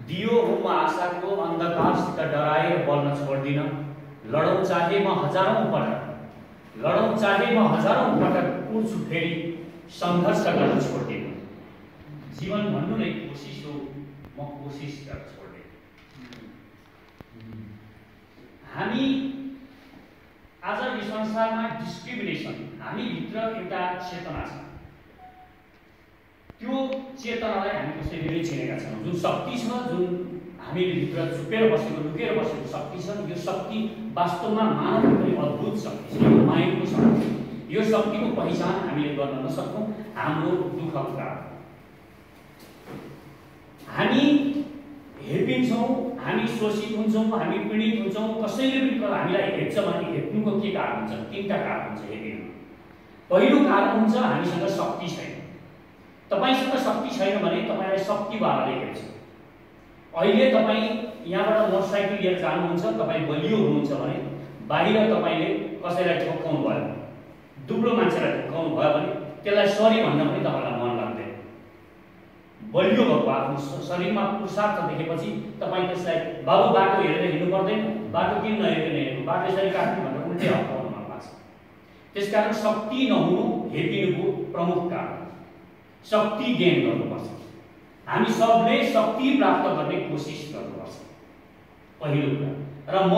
दियो हो म आशाको अन्धकारसित डराएर बल्न छोड्दिन। लडौँ चाहे म हजारौं पटक, लडौँ चाहे म हजारौं पटक, उड्छु फेरि सङ्घर्ष गर्न छोड्दिन। जीवन भन्नु नै कोसिस हो, म कोसिस गर्न छोड्दिन। हामी आज यो संसारमा डिस्क्रिमिनेसन, हामीभित्र एउटा चेतना छ, त्यो चेतनालाई हामी कसैले नै चिनेका छौँ। जुन शक्ति छ, जुन हामीले भित्र छुपेर बसेको, लुकेर बसेको शक्ति छ, यो शक्ति वास्तवमा मानवको पनि अद्भुत शक्ति छ, यो मायाको शक्ति। यो शक्तिको पहिचान हामीले गर्न नसक्छौँ हाम्रो दुःखको कारण। हामी हेपिन्छौँ, हामी शोषित हुन्छौँ, हामी पीडित हुन्छौँ। कसैले पनि हामीलाई हेप्छ भने हेप्नुको के कारण हुन्छ? तीनटा कारण हुन्छ हेपिनु। पहिलो कारण हुन्छ हामीसँग शक्ति छैन। तपाईसँग शक्ति छैन भने तपाईलाई शक्तिवालाले हेर्छ। अहिले तपाईँ यहाँबाट मोटरसाइकल लिएर जानुहुन्छ, तपाईँ बलियो हुनुहुन्छ भने बाहिर तपाईँले कसैलाई ठोक्काउनु भयो, दुब्लो मान्छेलाई ठोक्काउनु भयो भने त्यसलाई सरी भन्न पनि तपाईँलाई मन लाग्दैन। बलियो भएको आफ्नो शरीरमा पुरुषार्थ देखेपछि तपाईँ त्यसलाई बाबु बाटो हेरेर हिँड्नु पर्दैन, बाटो किन नहेरेर हिँड्नु, बाटो यसरी काट्नु भनेर उल्टै हप्काउनु मन लाग्छ। त्यसकारण शक्ति नहुनु हेपिनुको प्रमुख कारण। शक्ति गेन गर्नुपर्छ। हामी सबले शक्ति प्राप्त गर्ने कोसिस गर्नुपर्छ, पहिलो कुरा। र म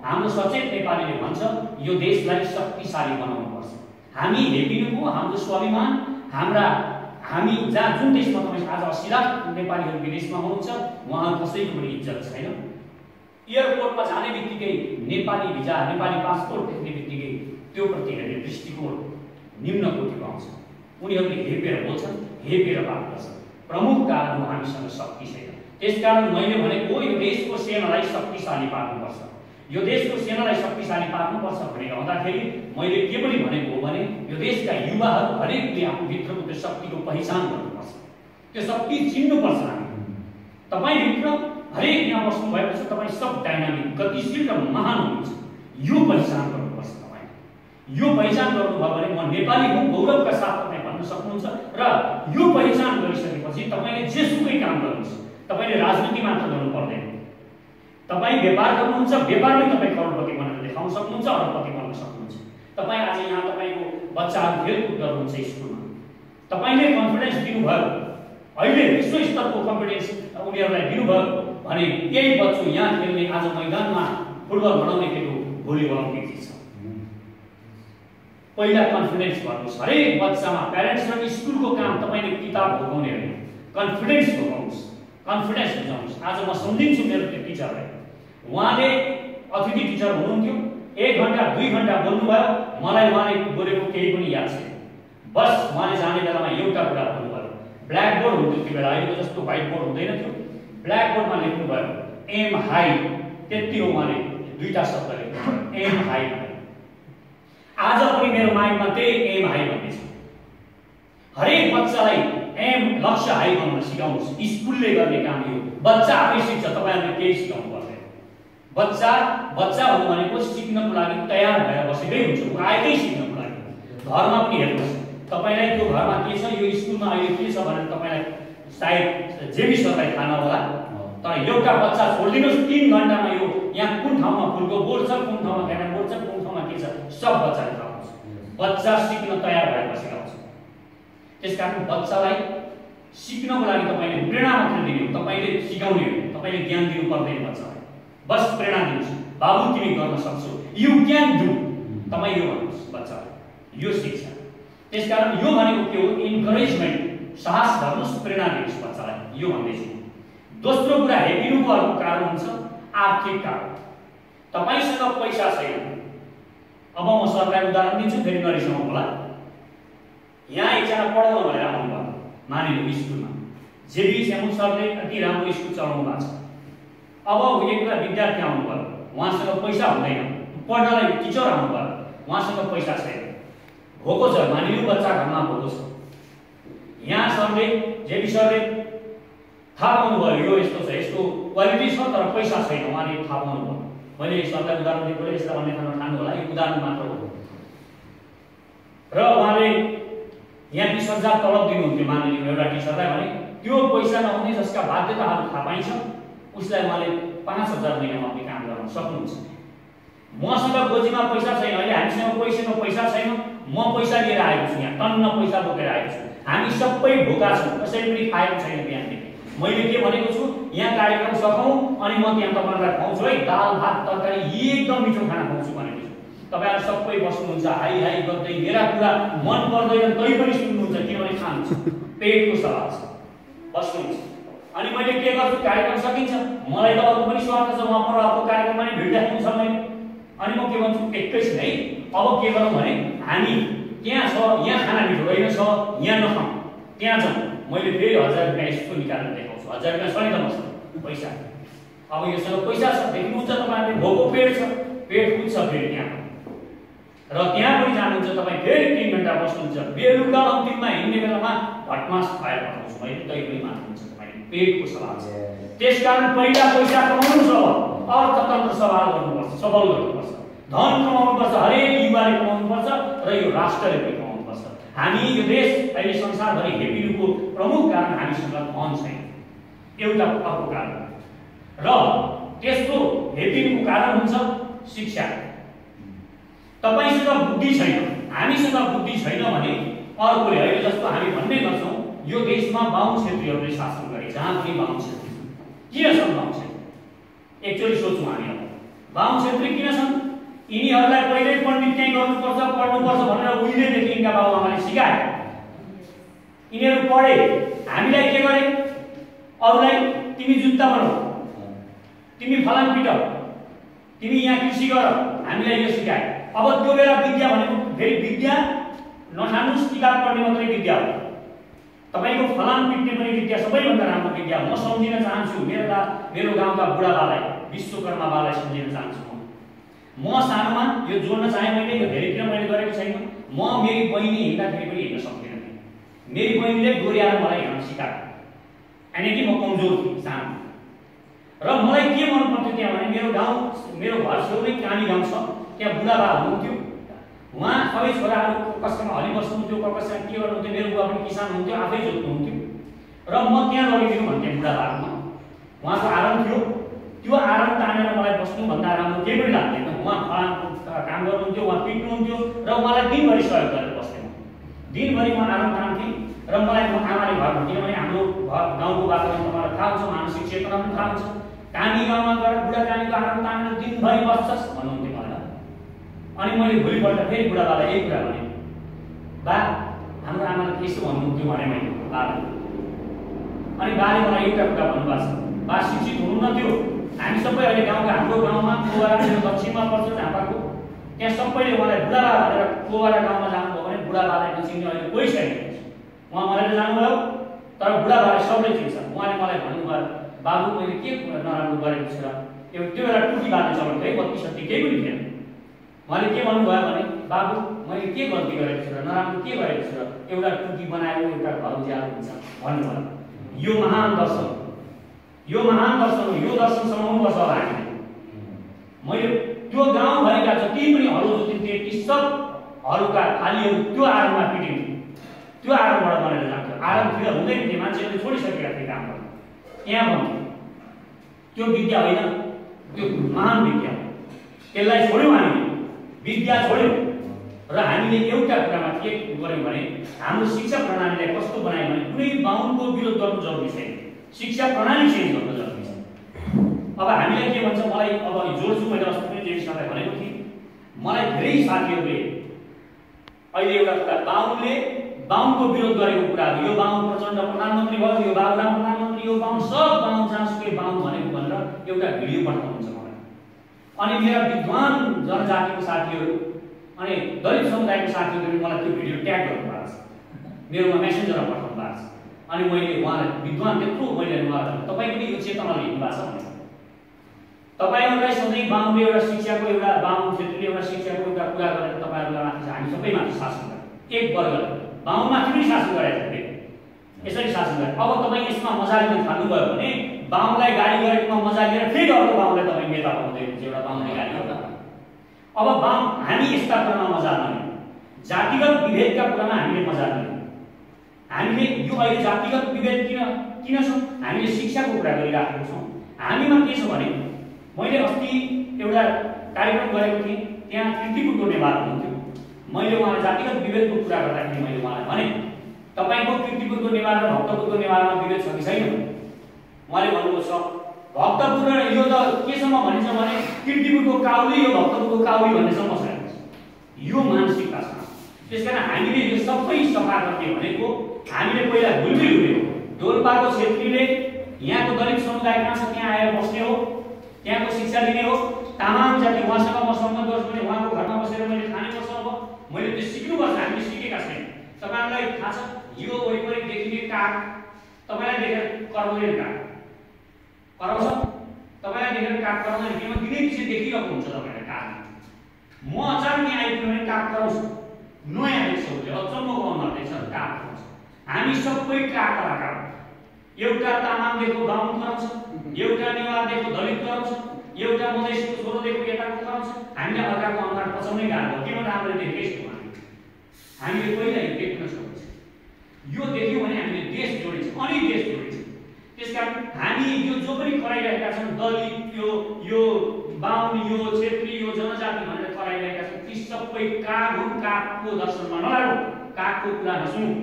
हाम्रो सचेत नेपालीले भन्छ यो देशलाई शक्तिशाली बनाउनुपर्छ। हामी हेपिनुको हाम्रो स्वाभिमान, हामी जहाँ जुन देशमा तपाईँ आज 80 लाख नेपालीहरू विदेशमा हुनुहुन्छ, उहाँ कसैको पनि इज्जत छैन। एयरपोर्टमा जाने बित्तिकै नेपाली भिजा, नेपाली पासपोर्ट देख्ने बित्तिकै त्यो प्रति हेर्ने दृष्टिकोण निम्न कोटिको आउँछ। उनीहरूले हेपेर बोल्छन्, हेपेर बात गर्छन्। प्रमुख कारण हो हामीसँग शक्ति छैन। त्यसकारण मैले भनेको यो देशको सेनालाई शक्तिशाली पार्नुपर्छ, यो देशको सेनालाई शक्तिशाली पार्नुपर्छ भनेर भन्दाखेरि मैले के पनि भनेको हो भने यो देशका युवाहरू हरेकले आफ्नो भित्रको त्यो शक्तिको पहिचान गर्नुपर्छ, त्यो शक्ति चिन्नुपर्छ। हामी तपाईँभित्र हरेक यहाँ बस्नु भएको छ, तपाईँ सब डाइनामिक, गतिशील र महान हुनुहुन्छ। यो पहिचान गर्नुपर्छ। तपाईँ यो पहिचान गर्नुभयो भने म नेपाली हुँ गौरवका साथ तपाईँ भन्न सक्नुहुन्छ। र यो पहिचान गरिसकेपछि तपाईँले जेसुकै काम गर्नुहोस्, तपाईँले राजनीति मात्र गर्नु पर्दैन। तपाईँ व्यापार गर्नुहुन्छ, व्यापारमै तपाईँ करोडपति बनेर देखाउन सक्नुहुन्छ, अरबपति बन्न सक्नुहुन्छ। तपाईँ आज यहाँ तपाईँको बच्चाहरू खेलकुद गर्नुहुन्छ स्कुलमा, तपाईँले कन्फिडेन्स दिनुभयो, अहिले विश्व स्तरको कन्फिडेन्स उनीहरूलाई दिनुभयो भने यही बच्चो यहाँ खेल्ने, आज मैदानमा फुटबल बनाउने केटो भोलि ओलम्पिक जित्छ। पहिला कन्फिडेन्स गर्नुहोस्। हरेक बच्चामा प्यारेन्ट्स र स्कुलको काम तपाईँले किताब भोगाउने होइन, कन्फिडेन्स भोगाउनुहोस्, कन्फिडेन्स बुझाउनुहोस्। आज म सम्झिन्छु मेरो त्यो टिचरलाई, उहाँले अतिथि टिचर हुनुहुन्थ्यो, 1 घण्टा 2 घण्टा बोल्नुभयो, मलाई उहाँले बोलेको केही पनि याद छैन। बस उहाँले जाने बेलामा एउटा कुरा भन्नुभयो, ब्ल्याक बोर्ड हुन्थ्यो त्यो बेला, अहिलेको जस्तो व्हाइट बोर्ड हुँदैन थियो, ब्ल्याक बोर्डमा लेख्नुभयो एम हाई, त्यति हो। उहाँले 2टा शब्द लेख्नुभयो, एम हाई। आज पनि मेरो माइन्डमा त्यही एम हाई भन्ने छ। हरेक बच्चालाई एम लक्ष्य हाई बनाउन सिकाउनुहोस्। स्कुलले गर्ने काम यो, बच्चा आफै सिक्छ, तपाईँहरूले केही सिकाउनु पर्दैन। बच्चा हुनु भनेको सिक्नको लागि तयार भएर बसेकै हुन्छ, ऊ आएकै सिक्नको लागि। घरमा पनि हेर्नुहोस्, तपाईँलाई त्यो घरमा के छ, यो स्कुलमा अहिले के छ भनेर तपाईँलाई सायद जेबी सरलाई थाहा नहोला, तर एउटा बच्चा छोडिदिनुहोस् 3 घण्टामा यो यहाँ कुन ठाउँमा फुलको बोर्ड छ, कुन ठाउँमा क्यारम बोर्ड छ, कुन ठाउँमा के छ, सब बच्चाले थाहा हुन्छ। बच्चा सिक्न तयार भएर बसेका हुन्छ। त्यसकारण बच्चालाई सिक्नको लागि तपाईँले प्रेरणा मात्र दिने हो, तपाईँले सिकाउने हो, तपाईँले ज्ञान दिनु पर्दैन बच्चालाई। बस प्रेरणा दिनुहोस्, बाबु तिमी गर्न सक्छौ, यु क्यान डु, तपाईँ यो भन्नुहोस् बच्चालाई, यो शिक्षा। त्यसकारण यो भनेको के हो, इन्करेजमेन्ट, साहस गर्नुहोस्, प्रेरणा दिनुहोस् बच्चालाई, यो भन्दैछु। दोस्रो कुरा हेपिनुको अर्को कारण हुन्छ आर्थिक कारण। तपाईसँग पैसा छैन, अब म सरलाई उदाहरण दिन्छु, फेरि नरिसाउनु होला। यहाँ एकजना पढाउन भनेर आउनुभयो, मानिलिनु स्कुलमा, जेबी सेमु सरले अति राम्रो स्कुल चलाउनु भएको छ। अब एकजना विद्यार्थी आउनुभयो, उहाँसँग पैसा हुँदैन, पढ्नलाई टिचर आउनुभयो, उहाँसँग पैसा छैन, भोको छ, मानिलिनु बच्चा घरमा भोको छ। यहाँ सरले, जेबी सरले थाहा पाउनुभयो यो यस्तो छ, यसको क्वालिटी छ तर पैसा छैन, उहाँले थाहा पाउनुभयो। मैले सरलाई उदाहरण दिएको यसलाई अन्य ठाउँमा ठान्नु होला, यो उदाहरण मात्र हो। र उहाँले यहाँ 20,000 तलब दिनुहुन्थ्यो मानिलिनु एउटा टिचरलाई भने त्यो पैसा नहुने जसका बाध्यताहरू थाहा पाइन्छ उसलाई उहाँले 5000 महिनामा पनि काम गर्न सक्नुहुन्छ। मसँग गोजीमा पैसा छैन, अहिले हामीसँग पैसामा पैसा छैन, म पैसा लिएर आएको छु, यहाँ टन्न पैसा बोकेर आएको छु, हामी सबै भोका छौँ, कसैले पनि खाएको छैन बिहानदेखि। मैले के भनेको छु, यहाँ कार्यक्रम सकाउँ अनि म त्यहाँ तपाईँलाई खुवाउँछु है, दाल भात तरकारी एकदम मिठो खाना खुवाउँछु भनेको छु। तपाईँहरू सबै बस्नुहुन्छ हाई हाई गर्दै, मेरा कुरा मन पर्दैन तै पनि सुन्नुहुन्छ, किनभने खानुहुन्छ, पेटको सवाल छ, बस्नुहुन्छ। अनि मैले के गर्छु, कार्यक्रम सकिन्छ, मलाई त अरू पनि स्वार्थ छ, उहाँ पर अर्को कार्यक्रममा नि भिडियो छ मैले, अनि म के भन्छु एकैछिन है, अब के गरौँ भने हामी त्यहाँ छ, यहाँ खाना मिठो होइन छ, यहाँ नखाउँ, त्यहाँ जाउँ। मैले फेरि 1000 रुपियाँ यसको निकालेर देखाउँछु, 1000 रुपियाँ छैन त मसँग पैसा, अब योसँग पैसा छ, देख्नुहुन्छ तपाईँहरूले भोको पेट छ, पेट पुग्छ फेरि त्यहाँ, र त्यहाँ पनि जानुहुन्छ तपाईँ, फेरि 3 घण्टा बस्नुहुन्छ, बेलुका अन्तिममा हिँड्ने बेलामा भटमास खुवाएर पठाउँछु मैले, तै पनि मान्नुहुन्छ तपाईँले, पेटको सवाल छ। त्यसकारण पहिला पैसा कमाउनु छ, अर्थतन्त्र सवाल गर्नुपर्छ, सबल गर्नुपर्छ, धन कमाउनुपर्छ, हरेक युवाले कमाउनुपर्छ र यो राष्ट्रले पनि कमाउनुपर्छ। हामी यो देश अहिले संसारभरि हेपिनुको प्रमुख कारण हामीसँग धन छैन, एउटा अर्को कारण, र त्यसको हेपिनुको कारण हुन्छ शिक्षा। तपाईसँग बुद्धि छैन, हामीसँग बुद्धि छैन भने अर्कोले, अहिले जस्तो हामी भन्ने गर्छौँ यो देशमा बाहुन क्षेत्रीहरूले शासन गरे, जहाँ पनि बाहुन क्षेत्री किन छन्? बाहुन क्षेत्री एकचोटि सोचौँ हामी, बाहुन क्षेत्री किन छन्? यिनीहरूलाई पहिल्यै पण्डित त्यहीँ गर्नुपर्छ, पढ्नुपर्छ भनेर उहिलेदेखि यिनका बाबुआमाले सिकाए, यिनीहरू पढे, हामीलाई के गरे, अरूलाई तिमी जुत्ता बनाऊ, तिमी फलाम पिट, तिमी यहाँ कृषि गर, हामीलाई यो सिकाए। अब त्यो बेला विद्या भनेको फेरि विद्या नठान्नुस्, किताब पढ्ने मात्रै विद्या हो, तपाईको फलाम पिट्ने पनि विद्या सबैभन्दा राम्रो विद्या हो। म सम्झिन चाहन्छु मेरो गाउँका बुढाबालाई, विश्वकर्मा बालाई सम्झिन चाहन्छु। म सानोमा यो जोड्न चाहे मैले, यो धेरै दिन मैले गरेको छैन, म मेरी बहिनी हिँड्दाखेरि पनि हिँड्न सक्दिनँ, मेरी बहिनीले डोर्याएर मलाई हिँड्न सिकायो, यानि कि म कमजोर थिएँ सानो। र मलाई के मन पर्थ्यो त्यहाँ भने मेरो घर छेउमै कामी गाउँ छ, त्यहाँ बुढाबा हुनुहुन्थ्यो, उहाँ सबै छोराहरू कसैमा हली बस्नुहुन्थ्यो, कसैमा के गर्नुहुन्थ्यो, मेरो बुवा पनि किसान हुन्थ्यो, आफै जोत्नुहुन्थ्यो, र म त्यहाँ लगिदिनु भन्थेँ बुढाबाहरूमा। उहाँको आराम थियो, त्यो आराम तानेर मलाई बस्नुभन्दा राम्रो केही पनि लाग्दैन। उहाँ फलामको काम गर्नुहुन्थ्यो, उहाँ पिट्नुहुन्थ्यो र उहाँलाई दिनभरि सहयोग गरेर बस्थेँ म, दिनभरि म आराम तान्थेँ। र मलाई म आमाले घर भन्थेँ, किनभने हाम्रो गाउँको वातावरण तपाईँलाई थाहा हुन्छ, मानसिक चेतना पनि थाहा हुन्छ, कामी गाउँमा गएर बुढा कामीको आराम तानेर दिनभरि बस्छस् भन्नुहुन्थ्यो मलाई। अनि मैले भोलिपल्ट फेरि बुढाबालाई यही कुरा भने, बा हाम्रो आमाले त्यसो भन्नुहुन्थ्यो भने मैले बाले, अनि बाले मलाई एउटा कुरा भन्नुभएको छ, बा शिक्षित हुनुहुन्न थियो, हामी सबै अहिले हाम्रो गाउँमा कोवारा दक्षिणमा पर्छ झापाको, त्यहाँ सबैले उहाँलाई बुढाबा भनेर कोवारा गाउँमा जानुभयो भने बुढाबालाई नचिन्ने अहिले कोही छैन। उहाँ मलाई जानुभयो तर बुढाबालाई सबले चिन्छ। उहाँले मलाई भन्नुभयो, बाबु मैले के नराम्रो गरेको छु र त्यो बेला टुकी बाल्ने चलन है, बत्ती सत्ती केही पनि थिएन। उहाँले के भन्नुभयो भने, बाबु मैले के गल्ती गरेको छु र नराम्रो के गरेको छु र एउटा टुकी बनाएर एउटा घर उज्यालो हुन्छ भन्नुभयो। यो महान दर्शन, यो महान दर्शन हो, यो दर्शन समाउनुपर्छ होला हामीले। मैले त्यो गाउँभरिका जति पनि हलो जोतिन्थे ती सब हलोका थालीहरू त्यो आराममा पिटिन्थ्यो, त्यो आरामबाट बनेर जान्थ्यो, आराम थियो हुँदैन थियो, मान्छेहरूले छोडिसकेका थिए काम गर्नु। यहाँ भन्थ्यो त्यो विद्या होइन, त्यो महान विद्या हो, त्यसलाई छोड्यौँ हामीले, विद्या छोड्यौँ। र हामीले एउटा कुरामा के गर्यौँ भने हाम्रो शिक्षा प्रणालीलाई कस्तो बनायौँ भने कुनै बाहुनको विरोध गर्नु जरुरी छैन, शिक्षा प्रणाली चेन्ज गर्नु जरुरी छ। अब हामीले के भन्छ, मलाई अब जोड्छु, मैले अस्ति पनि जेठीसँगलाई भनेको थिएँ, मलाई धेरै साथीहरूले अहिले एउटा कुरा, बाहुनको विरोध गरेको कुराहरू, यो बाहुन प्रचण्ड प्रधानमन्त्री भयो, यो बाबुराम प्रधानमन्त्री, यो बाहुन सब बाहुन जहाँसुकै बाहुन भनेको भनेर एउटा भिडियो पठाउनुहुन्छ मलाई। अनि मेरा विद्वान जनजातिको साथीहरू अनि दलित समुदायको साथीहरूले मलाई त्यो भिडियो ट्याग गर्नुभएको छ, मेरोमा मेसेन्जरमा पठाउनु भएको छ। अनि मैले उहाँलाई विद्वान त्यत्रो मैले उहाँलाई, तपाईँ पनि यो चेतनाले हिँड्नु भएको छ भने तपाईँहरूलाई सधैँ बाहुनले एउटा शिक्षाको, एउटा बाहुन क्षेत्रले एउटा शिक्षाको एउटा कुरा गरेर तपाईँहरूलाई माथि हामी सबैमाथि शासन गरे, एक वर्गले बाहुनमाथि पनि शासन गरेको थिए, यसरी शासन गरे। अब तपाईँ यसमा मजा लिन थाल्नुभयो भने बाहुनलाई गाली गरेकोमा मजा लिएर फेरि अर्को बाहुनलाई तपाईँ नेता बनाउँदै हुनुहुन्छ, एउटा बाहुनले गाली गर्दा। अब हामी यस्ता कुरामा मजा लियौँ, जातिगत विभेदका कुरामा हामीले मजा लियौँ। हामीले यो अहिले जातिगत विभेद किन किन छौँ? हामीले शिक्षाको कुरा गरिराखेको छौँ। हामीमा के छ भने मैले अस्ति एउटा कार्यक्रम गरेको थिएँ, त्यहाँ कीर्तिपुरको नेवार हुनुहुन्थ्यो। मैले उहाँलाई जातिगत विभेदको कुरा गर्दाखेरि मैले उहाँलाई भने तपाईँको कीर्तिपुरको नेवार र भक्तपुरको नेवारमा विभेद छ कि छैन? उहाँले भन्नुभयो छ। भक्तपुर र यो त केसम्म भनिन्छ भने कीर्तिपुरको काउली यो भक्तपुरको काउली भन्नेसम्म छ। यो मानसिकता छ। त्यसकारण हामीले यो सबै सफा गर्ने भनेको हामीले पहिला भुलबिल हुने हो। डोल्पाको क्षेत्रीले यहाँको दलित समुदाय कहाँ छ त्यहाँ आएर बस्ने हो, त्यहाँको शिक्षा लिने हो। तामाङ जाति उहाँसँग म सम्बन्ध गर्छु भने उहाँको घरमा बसेर मैले खानुपर्छ। अब मैले त्यो सिक्नुपर्छ। हामीले सिकेका छैन। तपाईँहरूलाई थाहा छ यो वरिपरि देखिने काग तपाईँलाई देखेर कराउँदैन। काग कराउँछ? तपाईँलाई देखेर काग कराउँदैन। किनभने दिनै पछि देखिरहेको हुन्छ तपाईँलाई काग। म अचानक यहाँ आइपुग्यो भने काग कराउँछ। नयाँ देख्छौँले अचम्मको अनुहार देख्छ काग कराउँछ। हामी सबै काग कलाकार। एउटा तामाङदेखि बाहुन कराउँछ, एउटा नेवारदेखि दलित कराउँछ, एउटा मधेसको छोरोदेखि यताको कराउँछ। हामीले अर्काको अनुहार पचाउनै गाह्रो हो। किनभने हामीले देखेकै छौँ। हामीले पहिला यो देख्न सक्छ। यो देख्यौँ भने हामीले देश जोडिन्छ, अनि देश जोडिन्छ। त्यसकारण हामी यो जो पनि कराइरहेका छन् दलित यो बाहुन यो क्षेत्री यो जनजाति भनेर कराइरहेका छन् ती सबै काग हुन्। कागको दर्शनमा नलागौँ, कागको कुरा नसुनौँ।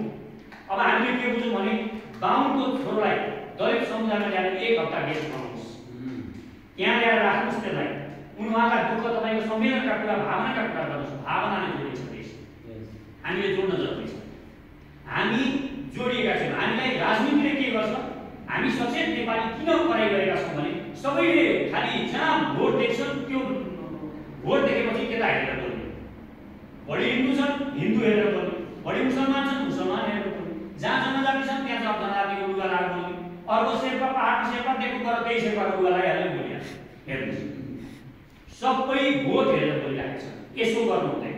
अब हामीले के बुझौँ भने बाहुनको छोरोलाई दलित समुदायमा ल्याएर 1 हप्ता गेस्ट बनाउनुहोस्, त्यहाँ ल्याएर राख्नुहोस्। त्यसलाई उहाँका दुःख तपाईँको संवेदनका कुरा भावनाका कुरा गर्नुहोस्। भावनाले जोडिन्छ देश। हामीले जोड्न जरुरी छ। हामी जोडिएका छौँ। हामीलाई राजनीतिले के गर्छ? हामी सचेत नेपाली किन कराइरहेका छौँ भने सबैले खालि जहाँ भोट देख्छन् त्यो भोट देखेपछि केटा हेरेर बोल्ने, बढी हिन्दू छन् हिन्दू हेरेर बोल्ने, बढी मुसलमान छन् मुसलमान हेरेर बोल्ने, जहाँ जनजाति छन् त्यहाँ जनजातिको लुगा लगाएर बोल्ने, अर्को शेर्पा पहाडको शेर्पा देख्नु पर त्यही शेर्पाको लुगा लगाइहाल्ने बोलिहाल्छ। हेर्नुहोस् सबै भोट हेरेर बोलिरहेका छन्। यसो गर्नु हुँदैन।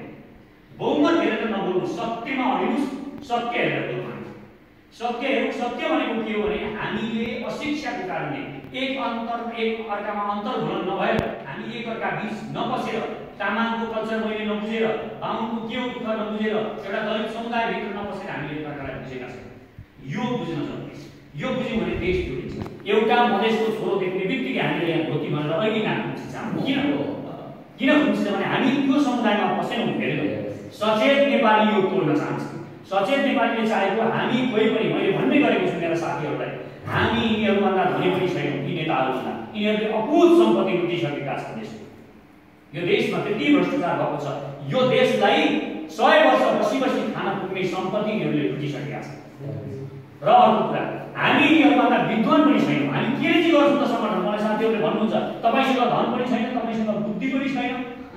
बहुमत हेरेर नबोल्नु, सत्यमा अडिनुहोस्, सत्य हेरेर बोल्नु। सत्य हेरौँ। सत्य भनेको के हो भने हामीले अशिक्षाको कारणले एक अर्कामा अन्तर हुन नभएर हामी एक अर्का बीच नबसेर तामाङको कल्चर मैले नबुझेर बाहुनको के हो दुःख नबुझेर एउटा दलित समुदायभित्र नबसेर हामीले एक अर्कालाई बुझेका छौँ। यो बुझ्न जरुरी छ। यो बुझ्यौँ भने देश जोडिन्छ। एउटा मधेसको छोरो देख्ने बित्तिकै हामीले यहाँ धोती भनेर अहिले नाच्नु किन खुम्चिन्छ भने हामी त्यो समुदायमा बसेनौँ। हेरेनौँ। सचेत नेपाली यो तोड्न चाहन्छ। सचेत नेपालीले चाहेको हामी कोही पनि मैले भन्दै गरेको छु मेरा साथीहरूलाई हामी यिनीहरूभन्दा धनी पनि छैनौँ। यी नेताहरूभन्दा यिनीहरूले अकुत सम्पत्ति लुटिसकेका छन्। यो देशमा त्यति भ्रष्टाचार भएको छ। यो देशलाई 100 वर्ष बसी खान पुग्ने सम्पत्ति यिनीहरूले लुटिसकेका छन्। र अर्को कुरा हामी यिनीहरूभन्दा विद्वान पनि छैनौँ। हामी के चाहिँ गर्छौँ त समर्थन? मलाई साथीहरूले भन्नुहुन्छ तपाईँसँग धन पनि छैन, तपाईँसँग बुद्धि पनि छैन,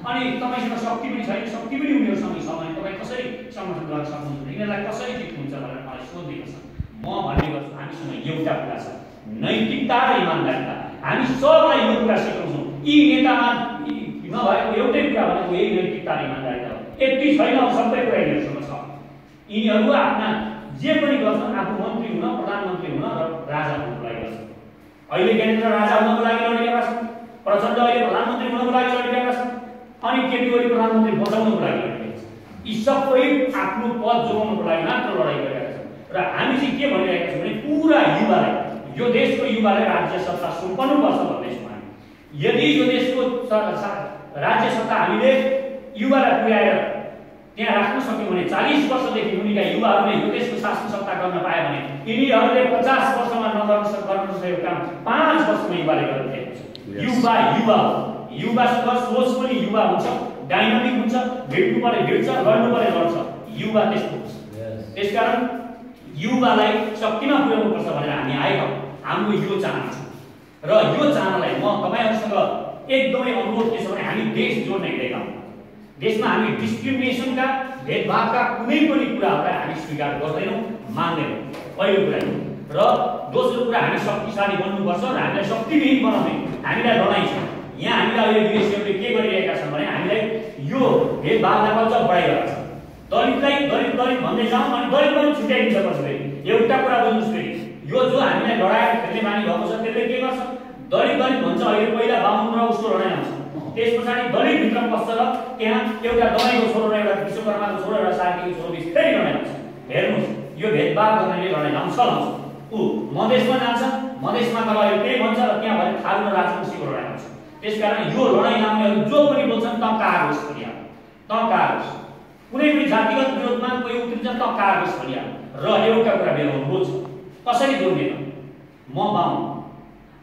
अनि तपाईँसँग शक्ति पनि छैन, शक्ति पनि उनीहरूसँग छ भने तपाईँ कसरी समर्थन गर्न सक्नुहुन्छ? यिनीहरूलाई कसरी जित्नुहुन्छ भनेर मलाई सोध्दैछ। म भन्ने गर्छु हामीसँग एउटा कुरा छ, नैतिकता र इमानदारिता। हामी सबलाई यो कुरा सिकाउँछौँ। यी नेतामा नभएको एउटै कुरा भनेको यही नैतिकता र इमानदारिता हो। यति छैन सबै कुरा यिनीहरूसँग छ। यिनीहरू आफ्ना जे पनि गर्छन् आफू मन्त्री हुन, प्रधानमन्त्री हुन र राजा हुनको लागि गर्छन्। अहिले ज्ञानेन्द्र राजा हुनको लागि लडिरहेका छन्, प्रचण्ड अहिले प्रधानमन्त्री हुनको लागि लडिरहेका छन्, अनि केपी ओली प्रधानमन्त्री बचाउनको लागि लडिरहेका छन्। यी सबै आफ्नो पद जोगाउनको लागि मात्र लडाइँ गरिरहेका छन्। र हामी चाहिँ के भनिरहेका छौँ भने पुरा युवालाई, यो देशको युवालाई राज्य सत्ता सुम्पनुपर्छ भन्दैछौँ हामी। यदि यो देशको राज्य सत्ता हामीले युवालाई पुर्याएर त्यहाँ राख्न सक्यौँ भने 40 वर्षदेखि मुनिका युवाहरूले यो देशको शासन सत्ता गर्न पाए भने यिनीहरूले 50 वर्षमा गर्न सकेको काम 5 वर्षमा युवाले गरिरहेको छ। युवासँग सोच पनि युवा हुन्छ, डाइनामिक हुन्छ, भेट्नु परे भेट्छ, गर्नु परे गर्छ। युवा त्यस्तो हुन्छ। त्यसकारण युवालाई शक्तिमा पुर्याउनुपर्छ भनेर हामी आएका हाम्रो यो चाहना छ। र यो चाहनालाई म तपाईँहरूसँग एकदमै अनुरोध के छ भने हामी देश जोड्न हिँडेका हौँ। देशमा हामी डिस्क्रिमिनेसनका भेदभावका कुनै पनि कुराहरूलाई हामी स्वीकार गर्दैनौँ, मान्दैनौँ। पहिलो कुरा र दोस्रो कुरा हामी शक्तिशाली बन्नुपर्छ र हामीलाई शक्तिविहीन बनाउने हामीलाई लडाइँ छ। यहाँ हामीलाई अहिले विदेशीहरूले के गरिरहेका छन् भने हामीलाई यो भेदभावलाई अझ बढाइरहेका छन्। दलितलाई दलित भन्दै जाउँ अनि दलित पनि छुट्याइदिन्छ पछि फेरि। एउटा कुरा बुझ्नुहोस् फेरि, यो जो हामीलाई लडाएर खेल्ने बानी भएको छ त्यसले के गर्छ? दलित भन्छ। अहिले पहिला बाहुन र उसको लडाइँ आउँछ, त्यस पछाडि दलित भित्र पस्छ र त्यहाँ एउटा दबाईको छोरो र एउटा विश्वकर्माको छोरो र सार्कीको छोरो बिच फेरि लडाइँ आउँछ। हेर्नुहोस् यो भेदभाव गर्नेले लडाइँ लाउँछ। ऊ मधेसमा जान्छ, मधेसमा तपाईले त्यही भन्छ र त्यहाँ भने थारू र राजवंशीको लडाइँ हुन्छ। त्यसकारण यो लडाइँ लाउनेहरू जो पनि बोल्छन् टक्कारोस् भनिहाल्नु, टक्कारोस्। कुनै पनि जातिगत विरोधमा कोही उत्रिन्छ टक्कारोस् भनिहाल्नु। र एउटा कुरा मेरो अनुरोध छ, कसरी जोड्दैन? म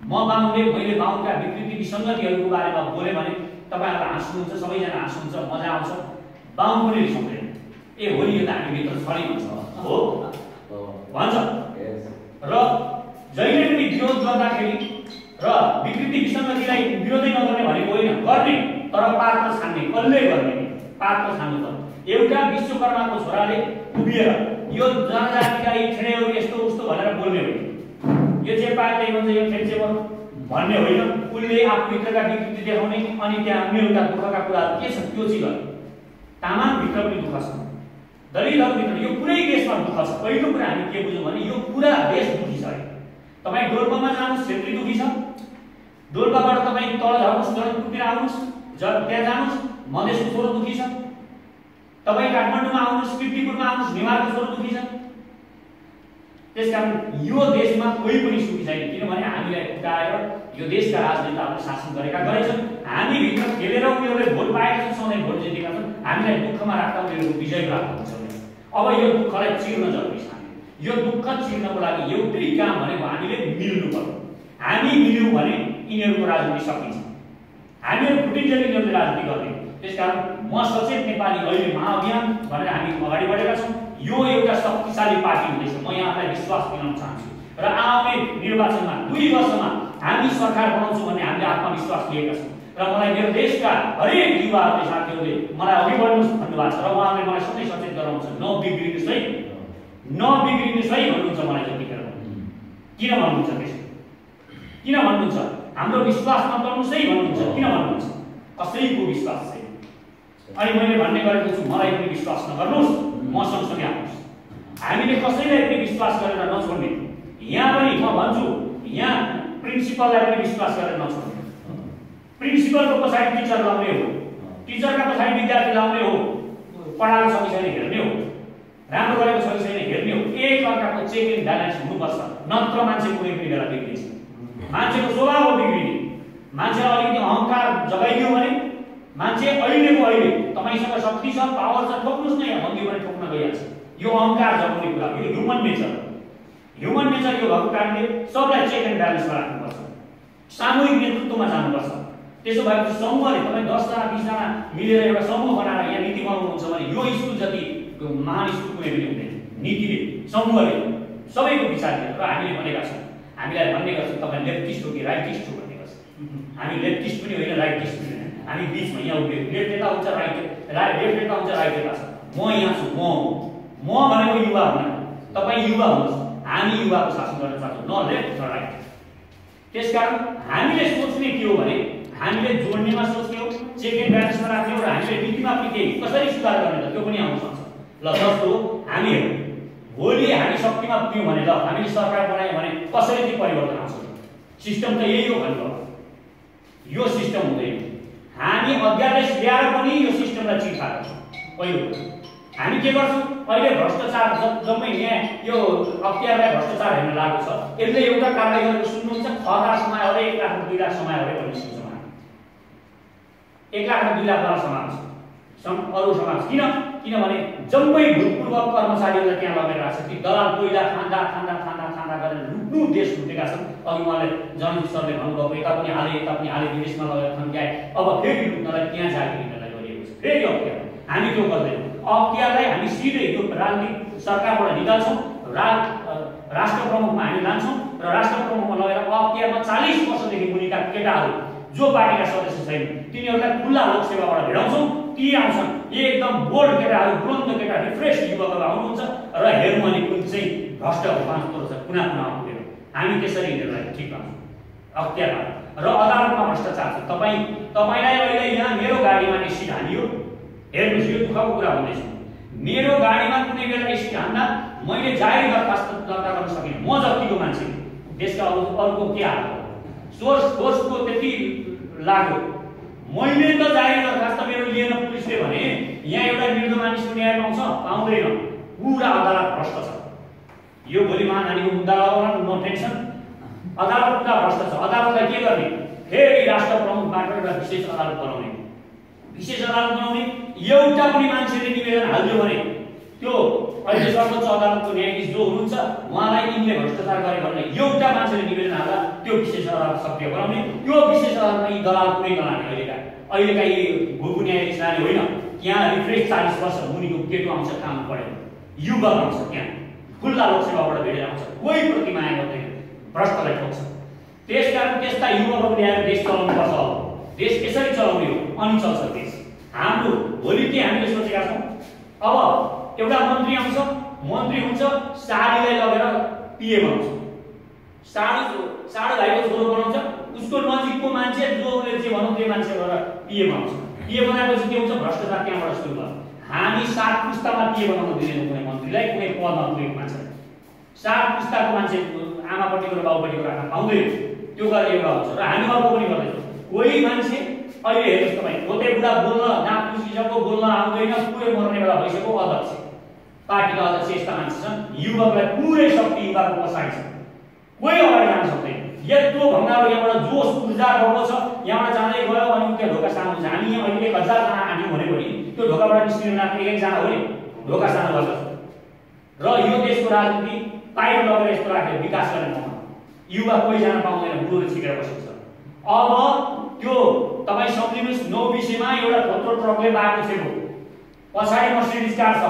बाहुनले मैले बाहुनका विकृति विसङ्गतिहरूको बारेमा बोलेँ भने तपाईहरु हाँस्नुहुन्छ, सबैजना हाँस्नुहुन्छ, मजा आउँछ, बाहुन पनि रिसाउँदैन। ए हो नि, यो त हामीभित्र छ नि भन्छ, हो भन्छ। र जहिले पनि विरोध गर्दाखेरि र विकृति विसङ्गतिलाई विरोधै नगर्ने भनेको होइन, गर्ने, तर पात्र छान्ने, कसले गर्ने, पात्र छान्नु पर्छ। एउटा विश्वकर्माको छोराले उभिएर यो जनजातिका यी ठेडेहरू यस्तो उस्तो भनेर बोल्ने होइन, यो चाहिँ पार्टी भन्छ यो फेन्सेबर भन्ने होइन। उसले आफूभित्रका विकृति देखाउने अनि त्यहाँ उनीहरूका दुःखका कुराहरू के छ त्यो चाहिँ गर्ने। तामाङभित्र पनि दुःख छ, दलितहरूभित्र, यो पुरै देशमा दुःख छ। पहिलो कुरा हामी के बुझौँ भने यो पुरा देश दुखी छ। तपाईँ डोल्पामा जानुहोस्, छेत्री दुखी छ। डोल्पाबाट तपाईँ तल झर्नुहोस्, जनकपुरतिर आउनुहोस्, त्यहाँ जानुहोस्, मधेसको छोरो दुखी छ। तपाईँ काठमाडौँमा आउनुहोस्, कीर्तिपुरमा आउनुहोस्, नेवारको छोरो दुखी छ। त्यसकारण यो देशमा कोही पनि सुखी छैन, किनभने हामीलाई फुटाएर यो देशका राजनेताहरूले शासन गरेका गरेछन्। हामीभित्र खेलेर उनीहरूले भोट पाएका छन्, सधैँ भोट जितेका छन्। हामीलाई दुःखमा राख्दा उनीहरूको विजय प्राप्त हुन्छ। अब यो दुःखलाई चिर्न जरुरी छ। यो दुःख चिर्नको लागि एउटै काम भनेको हामीले मिल्नु पर्यो। हामी मिल्यौँ भने यिनीहरूको राजनीति सकिन्छ। हामीहरू फुटिन्जेल यिनीहरूले राजनीति गर्ने। त्यसकारण म सचेत नेपाली अहिले महाअभियान भनेर हामी अगाडि बढेका छौँ। यो एउटा शक्तिशाली पार्टी हुँदैछ, म यहाँलाई विश्वास दिलाउन चाहन्छु। र आउने निर्वाचनमा 2 वर्षमा हामी सरकार बनाउँछौँ भन्ने हामीले आत्मविश्वास लिएका छौँ। र मलाई मेरो देशका हरेक युवाहरूले, साथीहरूले मलाई अघि बढ्नुहोस् भन्नुभएको छ र उहाँहरूले मलाई सधैँ सचेत गराउँछ, नबिग्रिनुहोस् है, नबिग्रिनुहोस् है भन्नुहुन्छ मलाई जतिखेर। किन भन्नुहुन्छ त्यसो? किन भन्नुहुन्छ? हाम्रो विश्वास नगर्नुहोस् है भन्नुहुन्छ। किन भन्नुहुन्छ? कसैको विश्वास छैन। अनि मैले भन्ने गरेको छु, मलाई पनि विश्वास नगर्नुहोस्, म सँगसँगै आउनुहोस्। हामीले कसैलाई पनि विश्वास गरेर नछोड्ने। यहाँ पनि म भन्छु, यहाँ प्रिन्सिपललाई पनि विश्वास गरेर नछोड्ने। प्रिन्सिपलको पछाडि टिचर लाउने हो, टिचरका पछाडि विद्यार्थी लाउने हो, पढाएको छ कि छैन हेर्ने हो, राम्रो गरेको छ कि छैन हेर्ने हो। एक अर्काको चेक एन्ड ब्यालेन्स हुनुपर्छ, नत्र मान्छे कुनै पनि बेला बिग्रिन्छ। मान्छेको स्वभाव हो बिग्रिने। मान्छेलाई अलिकति अहङ्कार जगाइदियो भने मान्छे अहिलेको अहिले तपाईसँग शक्ति छ, पावर छ, ठोक्नुस् न, यहाँ भन्दियो भने ठोक्न गइहाल्छ। यो अहङ्कार जगाउने कुरा हो, यो ह्युमन नेचर। ह्युमन नेचर यो भएको कारणले सबलाई चेक एन्ड ब्यालेन्समा राख्नुपर्छ, सामूहिक नेतृत्वमा जानुपर्छ। त्यसो भएपछि समूहले तपाईँ 10 जना 20 जना मिलेर एउटा समूह बनाएर यहाँ नीति बनाउनुहुन्छ भने यो स्कुल जति महान स्कुल कुनै पनि हुँदैन। नीतिले, समूहले सबैको विचार लिएर। र हामीले भनेका छौँ, हामीलाई भन्ने गर्छौँ तपाईँ लेफ्टिस्ट हो कि राइटिस्ट हो भन्ने गर्छ। हामी लेफ्टिस्ट पनि होइन, राइटिस्ट पनि होइन, हामी बिचमा यहाँ उभिएको। लेफ्ट नेता हुन्छ, लेफ्ट नेता हुन्छ, राइट नेता छ। म यहाँ छु, म भनेको युवा हुन, तपाईँ युवा हुनुहोस्। हामी युवाको शासन गर्न चाहन्छौँ, न लेफ्ट न राइट। त्यसकारण हामीले सोच्ने के हो भने हामीले जोड्नेमा सोच्ने हो, चेक एन्ड ब्यालेन्समा राख्ने हो। र हामीले नीतिमा पनि केही कसरी सुधार गर्ने त त्यो पनि आउन सक्छ। ल जस्तो हामी भोलि हामी शक्तिमा पुग्यौँ भने, ल हामीले सरकार बनायौँ भने कसरी चाहिँ परिवर्तन आउँछ? सिस्टम त यही हो भन्नु। यो सिस्टम हुँदैन। हामी अध्यादेश ल्याएर पनि यो सिस्टमलाई चिर्खाएको छौँ। पहिलो हामी के गर्छौँ? अहिले भ्रष्टाचार जम्मै यहाँ यो अख्तियारलाई भ्रष्टाचार हेर्न लागेको छ। यसले एउटा कारवाही गरेको सुन्नुहुन्छ, 6 लाख समय अरे 1 लाख 2 लाख समय अरे भन्ने सुन्छौँ। 1 लाख 2 लाख वाला समाज अरू समाज किनभने जम्मै भूतपूर्व कर्मचारीहरूलाई त्यहाँ लगेर राख्छ कि दलाल कोइला खाँदा गरेर लुट्नु देश लुटेका छन्। अघि उहाँले जनजित सरले भन्नुभएको, यता पनि हाले विदेशमा लगेर थन्क्याए, अब फेरि लुट्नलाई त्यहाँ जागिर लिनलाई गरिएको छ। फेरि अख्तियार हामी त्यो गर्दैनौँ। अख्तियारलाई हामी सिधै यो राजनीतिक सरकारबाट निकाल्छौँ, राष्ट्र प्रमुखमा हामी लान्छौँ र राष्ट्र प्रमुखमा लगेर अख्तियारमा 40 वर्षदेखि मुनिका केटाहरू जो पार्टीका सदस्य छैन तिनीहरूलाई खुल्ला लोकसेवाबाट भेडाउँछौँ। ती आउँछन् एकदम बोल्ड केटाहरू, बुलन्द केटा, रिफ्रेस युवकहरू आउनुहुन्छ र हेर्नु अनि कुन चाहिँ भ्रष्ट पाँचको छ कुना पुगेर हामी त्यसरी यिनीहरूलाई ठिक पाउँछौँ अख्तियारमा। र अदालतमा भ्रष्टाचार छ। तपाईँलाई अहिले यहाँ मेरो गाडीमा एसिड हानियो, हेर्नुहोस् यो दुःखको कुरा हुँदैछ। मेरो गाडीमा कुनै बेला एसिड हान्दा मैले जाहेर दरखास्त दर्ता गर्न सकिनँ। म जतिको मान्छे देशका अरूको के हाल हो? सोर्सको त्यति लाग्यो। मैले त जाहेर दरखास्त मेरो लिएन पुलिसले भने यहाँ एउटा निर्दोष मानिसको न्याय पाउँदैन। पुरा अदालत भ्रष्ट छ। यो भोलि महानानीको मुद्दा लगाउन नो टेन्सन। अदालत पुरा भ्रष्ट छ, अदालतलाई के गर्ने? फेरि राष्ट्र प्रमुखबाट एउटा विशेष अदालत बनाउने, विशेष अदालत बनाउने। एउटा पनि मान्छेले निवेदन हाल्यो भने त्यो अहिले सर्वोच्च अदालतको न्यायाधीश जो हुनुहुन्छ उहाँलाई यिनले भ्रष्टाचार गरे भनेर एउटा मान्छेले निवेदन हाल्दा त्यो विशेष अदालत सक्रिय बनाउने। त्यो विशेष अदालतमा यी दलाल कुनै नलाने, अहिलेका यी भूपू न्यायाधीश लाने होइन। यहाँ रिफ्रेस 40 वर्ष मुनिको केटो आउँछ, काम पढेर युवा आउँछ, त्यहाँ खुल्ला लोकसेवाबाट भेटेर आउँछ, कोही प्रतिमाया गर्दैन, भ्रष्टलाई ठोक्छ। त्यसकारण त्यस्ता युवाहरू ल्याएर देश चलाउनुपर्छ। देश यसरी चलाउने हो अनि चल्छ देश। हाम्रो भोलि के हामीले सोचेका छौँ, अब एउटा मन्त्री आउँछ, मन्त्री हुन्छ, साडीलाई लगेर पिए बनाउँछ, साडो भाइको छोरो बनाउँछ, उसको नजिकको मान्छे जो उसले जे भनौँ त्यो मान्छे गरेर पिए बनाउँछ। पिए बनाएपछि के हुन्छ? भ्रष्टाचार त्यहाँबाट सुरु भयो। हामी 7 पुस्तामा पिए बनाउन दिँदैनौँ कुनै मन्त्रीलाई, कुनै पदमा पुगेको मान्छेलाई। 7 पुस्ताको मान्छे आमापट्टिको र बाउपट्टिको राख्न पाउँदैन, त्यो गरेर एउटा हुन्छ। र हामी अर्को पनि गर्दैछौँ। कोही मान्छे अहिले हेर्नुहोस् तपाईँ, गोते बुढा बोल्न नापुसिसक्यो, बोल्न आउँदैन, पुरै मर्ने बेला भइसक्यो, अध्यक्ष पार्टीका अध्यक्ष यस्ता मान्छे छन्। युवकलाई पुरै शक्ति युवाको पछाडि छ, कोही अगाडि जान सक्दैन। यत्रो भङ्गालो यहाँबाट जोस ऊर्जा बढ्दो छ, यहाँबाट जाँदै गयो भने त्यो ढोका सानो हुन्छ। हामी यहाँ अहिले 1000 जना आँट्यौँ भने पनि त्यो ढोकाबाट निस्किनु नाप्ने 1 जना हो नि, ढोका सानो भएको छ। र यो देशको राजनीति पाइप लगेर यस्तो राखेर विकास गर्ने ठाउँमा युवा कोही जान पाउँदैन, बुढोले छिटेर बसेको छ। अब त्यो तपाईँ सम्झिनुहोस्, 9 विषयमा एउटा थोत्रो ट्रकले बाटो छेको, पछाडि मर्सिडिज कार छ,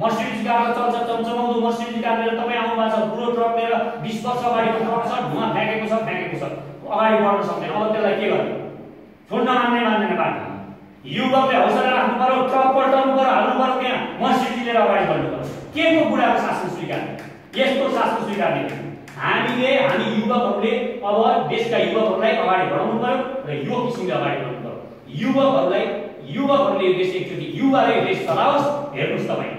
मर्सिडिज कार चल्छ, चम्चमाउँदो मर्सिडिज कार लिएर तपाईँ आउनु भएको छ, बुढो ट्रक लिएर 20 वर्ष अगाडिको ट्रक छ, धुवा फ्याँकेको छ, अगाडि बढ्न सक्दैन। अब त्यसलाई के गर्ने? छोड्न मान्दैन बाटो। युवकले हौसला राख्नु पर्यो, ट्रक पल्टाउनु पर्यो, हाल्नु पर्यो, त्यहाँ मर्सिडिज लिएर अगाडि बढ्नु पर्यो। के को बुढाको शासन स्वीकार्ने? यस्तो शासन स्वीकार्ने हामी युवकहरूले अब देशका युवकहरूलाई अगाडि बढाउनु पर्यो र यो किसिमले अगाडि बढाउनु पर्यो। युवकहरूले देश एकचोटि युवाले देश चलाओस्। हेर्नुहोस् तपाईँ,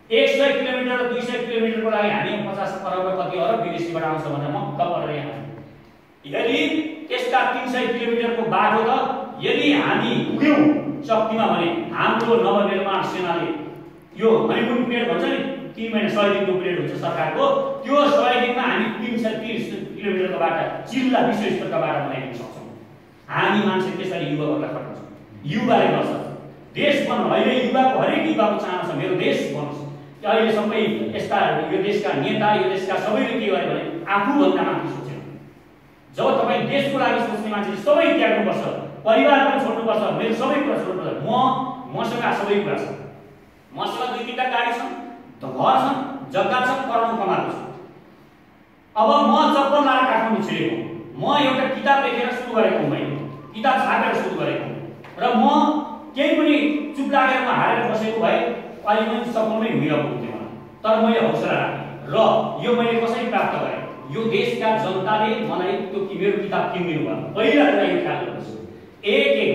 100 किलोमिटर र 200 किलोमिटरको लागि हामी 50 अरब कति अरब विदेशीबाट आउँछ भनेर मक्क परेर यहाँ। यदि त्यसका 300 किलोमिटरको बाटो त यदि हामी पुग्यौँ शक्तिमा भने हाम्रो नवनिर्माण सेनाले यो हनिमुन पिरियड भन्छ नि, 3 महिना 100 दिनको पिरियड हुन्छ सरकारको, त्यो 100 दिनमा हामी 330 किलोमिटरको बाटो जिल्ला विश्व स्तरका बाटो बनाइदिन सक्छौँ। हामी मान्छे त्यसरी युवाहरूलाई खटाउँछौँ, युवाले गर्छ देश बन्नु। अहिले युवाको हरेक युवाको चाहना छ मेरो देश बनोस्। अहिले सबै यस्ता यो देशका नेता, यो देशका सबैले के गर्यो भने आफूभन्दा माथि सोचेन। जब तपाईँ देशको लागि सोच्ने मान्छे सबै त्याग्नुपर्छ, परिवार पनि छोड्नुपर्छ, मेरो सबै कुरा छोड्नुपर्छ। मसँग सबै कुरा छ, मसँग 2-3टा गाडी छन्, घर छन्, जग्गा छ, करोडौँ कमाएको छु। अब म चप्पल लाएर काठमाडौँ छिरेको, म एउटा किताब लेखेर सुरु गरेको मैले, किताब छापेर सुरु गरेको र म केही पनि चुप लागेर म हारेर बसेको भए अहिले पनि सपनमै हुँदिरहेको हुन्थ्यो मलाई। तर मैले हौसला राखेँ र यो मैले कसरी प्राप्त गरेँ? यो देशका जनताले मलाई त्यो मेरो किताब किनिदिनु भयो। पहिला कुरा यो ख्याल गर्नुहोस्,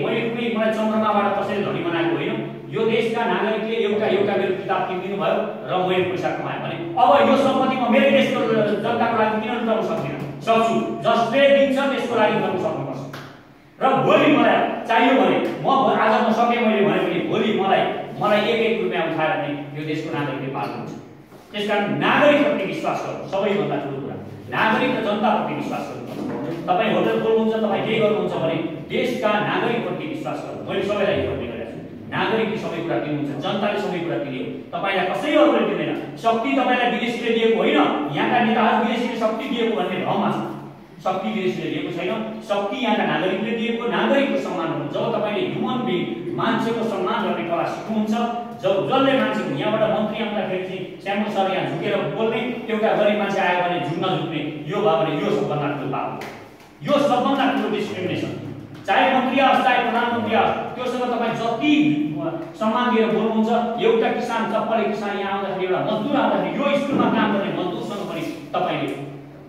मैले मलाई चन्द्रमाबाट कसैले धनी बनाएको होइन। यो देशका नागरिकले एउटा मेरो किताब किनिदिनु भयो र मैले पैसा कमाएँ भने अब यो सम्पत्ति म मेरो देशको जनताको लागि किन लुटाउन सक्छु? जसले दिन्छ त्यसको लागि गर्न सक्नुपर्छ। र भोलि मलाई चाहियो भने आज म सकेँ मैले भने पनि भोलि मलाई 1 रुपियाँ उठाएर पनि यो देशको नागरिकले पाल्नुहुन्छ। त्यसकारण नागरिकप्रति विश्वास गर्नु सबैभन्दा ठुलो कुरा। नागरिक र जनताप्रति विश्वास गर्नुपर्छ। तपाईँ होटल खोल्नुहुन्छ, तपाईँ केही गर्नुहुन्छ भने देशका नागरिकप्रति विश्वास गर्नु। मैले सबैलाई यो भन्ने गरेको छु, नागरिकले सबै कुरा दिनुहुन्छ, जनताले सबै कुरा दियो, तपाईँलाई कसैले अरूले दिँदैन। शक्ति तपाईँलाई विदेशीले दिएको होइन, यहाँका नेताहरू विदेशीले शक्ति दिएको भन्ने भ्रममा छ। शक्ति विदेशीले दिएको छैन, शक्ति यहाँका नागरिकले दिएको। नागरिकको सम्मान गर्नु, जब तपाईँले ह्युमन बिङ मान्छेको सम्मान गर्ने कला सिक्नुहुन्छ, जसले मान्छे यहाँबाट मन्त्री आउँदाखेरि चाहिँ स्याम्पल सर यहाँ झुकेर बोल्ने, एउटा गरिब मान्छे आयो भने झुक्न झुक्ने, यो भयो भने यो सबभन्दा ठुलो पाप हो, यो सबभन्दा ठुलो डिस्क्रिमिनेसन। चाहे मन्त्री आओस् चाहे प्रधानमन्त्री आओस्, त्योसँग तपाईँ जति सम्मान दिएर बोल्नुहुन्छ, एउटा किसान चप्पले किसान यहाँ आउँदाखेरि, एउटा मजदुर आउँदाखेरि, यो स्कुलमा काम गर्ने मजदुरसँग पनि तपाईँले